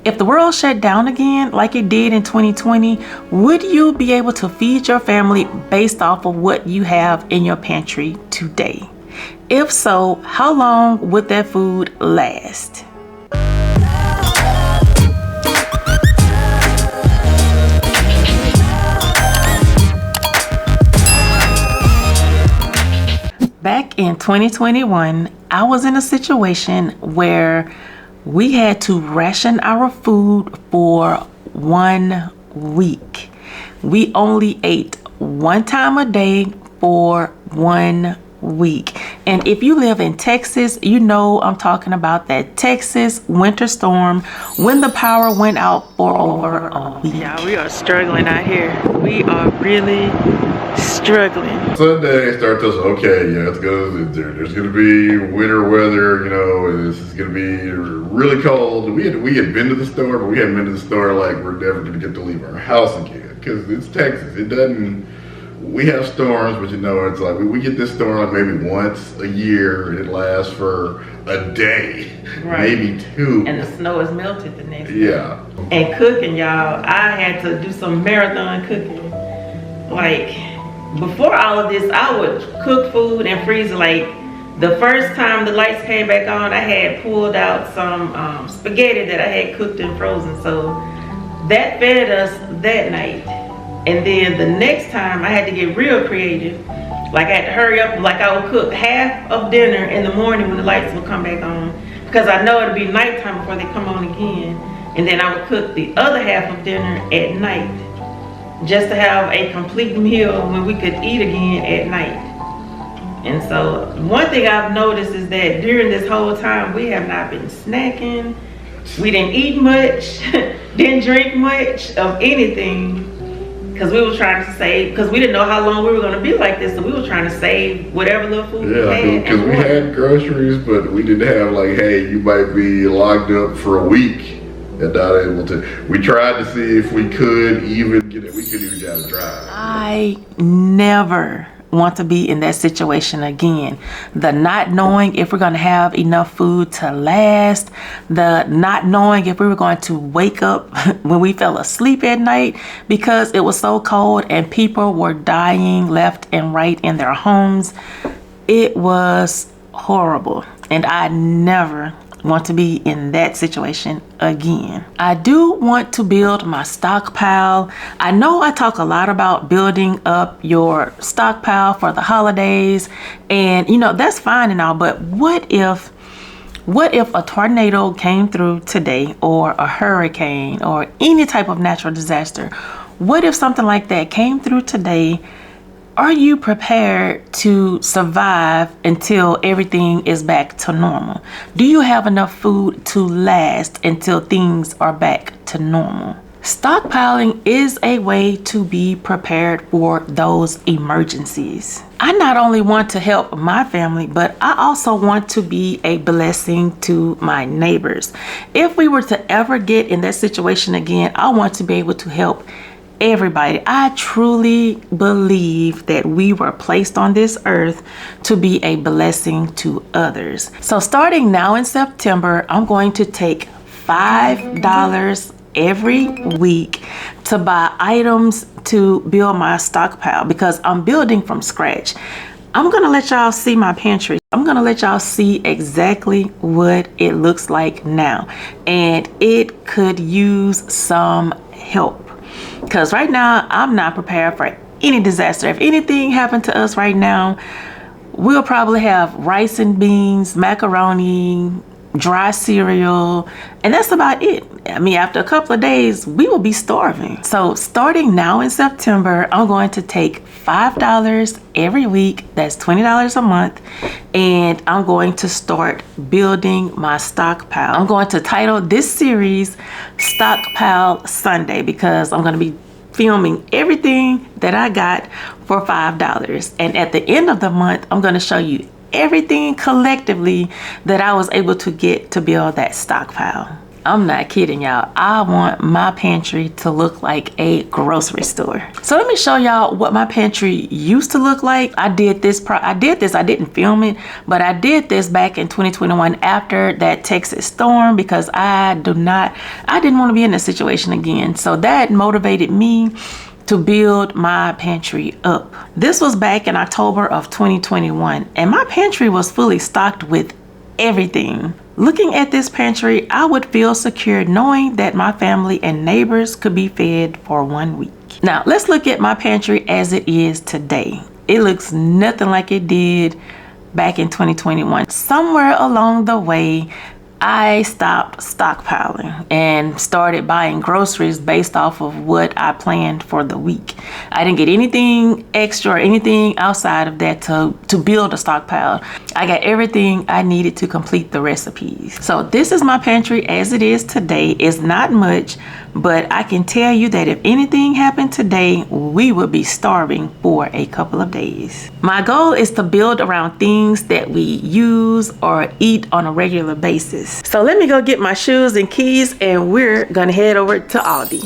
If the world shut down again like it did in 2020, would you be able to feed your family based off of what you have in your pantry today? If so, how long would that food last? Back in 2021, I was in a situation where we had to ration our food for 1 week. We only ate one time a day for 1 week. And if you live in Texas, you know I'm talking about that Texas winter storm when the power went out for over a week. Yeah, we are struggling out here. We are really struggling. Sunday starts us, okay, yeah, it's gonna, there's gonna be winter weather, you know, this is gonna be really cold. We had been to the store, but we hadn't been to the store like we're never gonna get to leave our house again, because it's Texas. It doesn't, we have storms, but you know, it's like we get this storm like maybe once a year. It lasts for a day, right, maybe two. And the snow is melted the next day. Yeah. And cooking, y'all, I had to do some marathon cooking. Like, before all of this, I would cook food and freeze it. Like, the first time the lights came back on, I had pulled out some spaghetti that I had cooked and frozen. So that fed us that night. And then the next time I had to get real creative. Like, I had to hurry up. Like, I would cook half of dinner in the morning when the lights would come back on, because I know it'll be nighttime before they come on again. And then I would cook the other half of dinner at night, just to have a complete meal when we could eat again at night. And so one thing I've noticed is that during this whole time, we have not been snacking. We didn't eat much, didn't drink much of anything, because we were trying to save, because we didn't know how long we were going to be like this. So we were trying to save whatever little food we had. Because we had groceries, but we didn't have like, hey, you might be locked up for a week and not able to. We tried to see if we could even get it. We could even get a drive. I never want to be in that situation again. The not knowing if we're going to have enough food to last, the not knowing if we were going to wake up when we fell asleep at night because it was so cold and people were dying left and right in their homes. It was horrible, and I never want to be in that situation again. I do want to build my stockpile. I know I talk a lot about building up your stockpile for the holidays, and you know, that's fine and all, but what if a tornado came through today, or a hurricane, or any type of natural disaster? What if something like that came through today? Are you prepared to survive until everything is back to normal? Do you have enough food to last until things are back to normal? Stockpiling is a way to be prepared for those emergencies. I not only want to help my family, but I also want to be a blessing to my neighbors. If we were to ever get in that situation again, I want to be able to help everybody. I truly believe that we were placed on this earth to be a blessing to others. So starting now in September, I'm going to take $5 every week to buy items to build my stockpile, because I'm building from scratch. I'm gonna let y'all see my pantry. I'm gonna let y'all see exactly what it looks like now, and it could use some help. Because right now, I'm not prepared for any disaster. If anything happened to us right now, we'll probably have rice and beans, macaroni, dry cereal, and that's about it. I mean, after a couple of days, we will be starving. So starting now in September, I'm going to take $5 every week. That's $20 a month. And I'm going to start building my stockpile. I'm going to title this series Stockpile Sunday, because I'm going to be filming everything that I got for $5. And at the end of the month, I'm going to show you everything collectively that I was able to get to build that stockpile. I'm not kidding y'all. I want my pantry to look like a grocery store. So let me show y'all what my pantry used to look like. I didn't film it, but I did this back in 2021 after that Texas storm because I didn't want to be in this situation again. So that motivated me to build my pantry up. This was back in October of 2021, and my pantry was fully stocked with everything. Looking at this pantry, I would feel secure knowing that my family and neighbors could be fed for 1 week. Now, let's look at my pantry as it is today. It looks nothing like it did back in 2021. Somewhere along the way, I stopped stockpiling and started buying groceries based off of what I planned for the week. I didn't get anything extra or anything outside of that to build a stockpile. I got everything I needed to complete the recipes. So this is my pantry as it is today. It's not much, but I can tell you that if anything happened today, we would be starving for a couple of days. My goal is to build around things that we use or eat on a regular basis. So let me go get my shoes and keys and we're gonna head over to Aldi.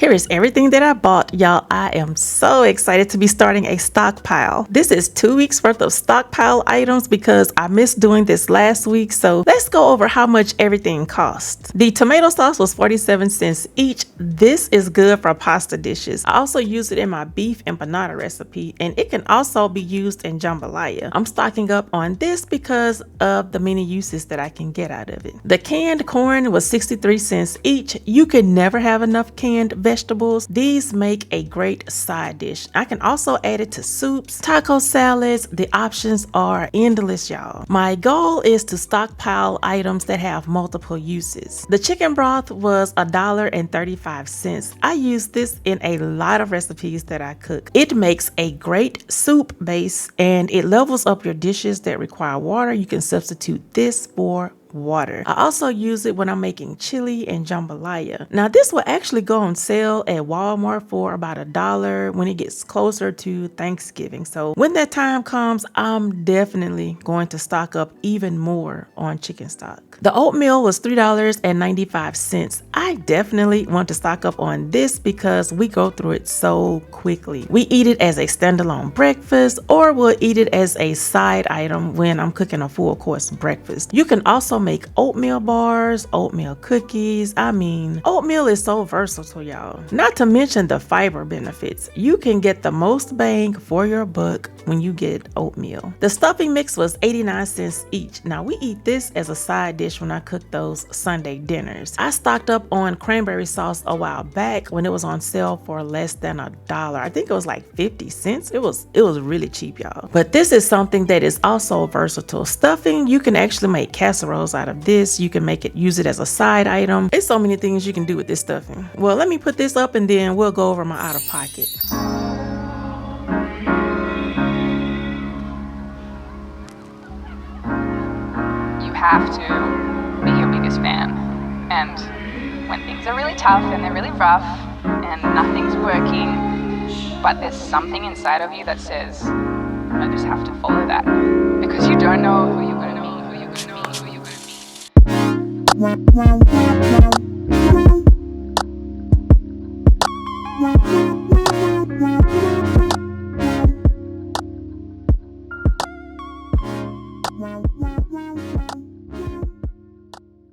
Here is everything that I bought. Y'all, I am so excited to be starting a stockpile. This is 2 weeks worth of stockpile items because I missed doing this last week. So let's go over how much everything costs. The tomato sauce was 47 cents each. This is good for pasta dishes. I also use it in my beef empanada recipe, and it can also be used in jambalaya. I'm stocking up on this because of the many uses that I can get out of it. The canned corn was 63 cents each. You can never have enough canned vegetables. These make a great side dish. I can also add it to soups, taco salads. The options are endless, y'all. My goal is to stockpile items that have multiple uses. The chicken broth was $1.35. I use this in a lot of recipes that I cook. It makes a great soup base and it levels up your dishes that require water. You can substitute this for water. I also use it when I'm making chili and jambalaya. Now this will actually go on sale at Walmart for about $1 when it gets closer to Thanksgiving. So when that time comes, I'm definitely going to stock up even more on chicken stock. The oatmeal was $3.95. I definitely want to stock up on this because we go through it so quickly. We eat it as a standalone breakfast or we'll eat it as a side item when I'm cooking a full course breakfast. You can also make oatmeal bars, oatmeal cookies. I mean, oatmeal is so versatile, y'all. Not to mention the fiber benefits. You can get the most bang for your buck when you get oatmeal. The stuffing mix was 89 cents each. Now we eat this as a side dish when I cook those Sunday dinners. I stocked up on cranberry sauce a while back when it was on sale for less than $1. I think it was like 50 cents. It was really cheap, y'all. But this is something that is also versatile. Stuffing, you can actually make casseroles out of this. You can use it as a side item. There's so many things you can do with this stuffing. Well, let me put this up and then we'll go over my out of pocket. You have to be your biggest fan. And when things are really tough and they're really rough and nothing's working, but there's something inside of you that says, I just have to follow that. Because you don't know who you're going to meet.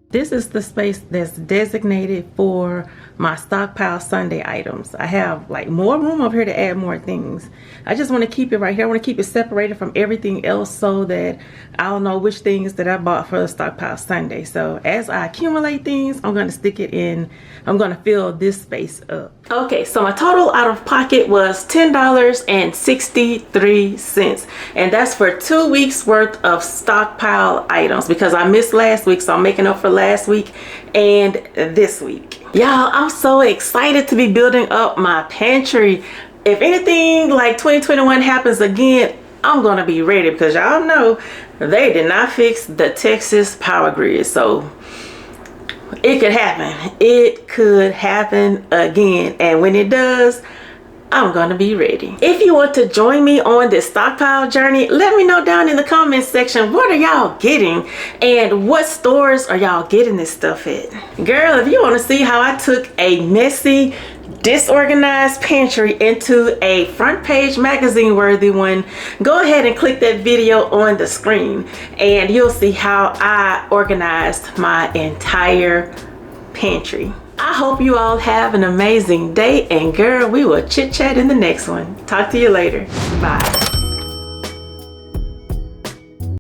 This is the space that's designated for my Stockpile Sunday items. I have like more room over here to add more things. I just want to keep it right here. I want to keep it separated from everything else so that I'll know which things that I bought for the Stockpile Sunday. So as I accumulate things, I'm going to stick it in. I'm going to fill this space up. Okay, so my total out of pocket was $10.63, and that's for 2 weeks worth of stockpile items because I missed last week, so I'm making up for last week and this week. Y'all, I'm so excited to be building up my pantry. If anything like 2021 happens again, I'm gonna be ready because y'all know they did not fix the Texas power grid, so it could happen. It could happen again, and when it does, I'm gonna be ready. If you want to join me on this stockpile journey, let me know down in the comments section, what are y'all getting and what stores are y'all getting this stuff at? Girl, if you want to see how I took a messy, disorganized pantry into a front page magazine worthy one, go ahead and click that video on the screen and you'll see how I organized my entire pantry. I hope you all have an amazing day, and girl, we will chit chat in the next one. Talk to you later. Bye.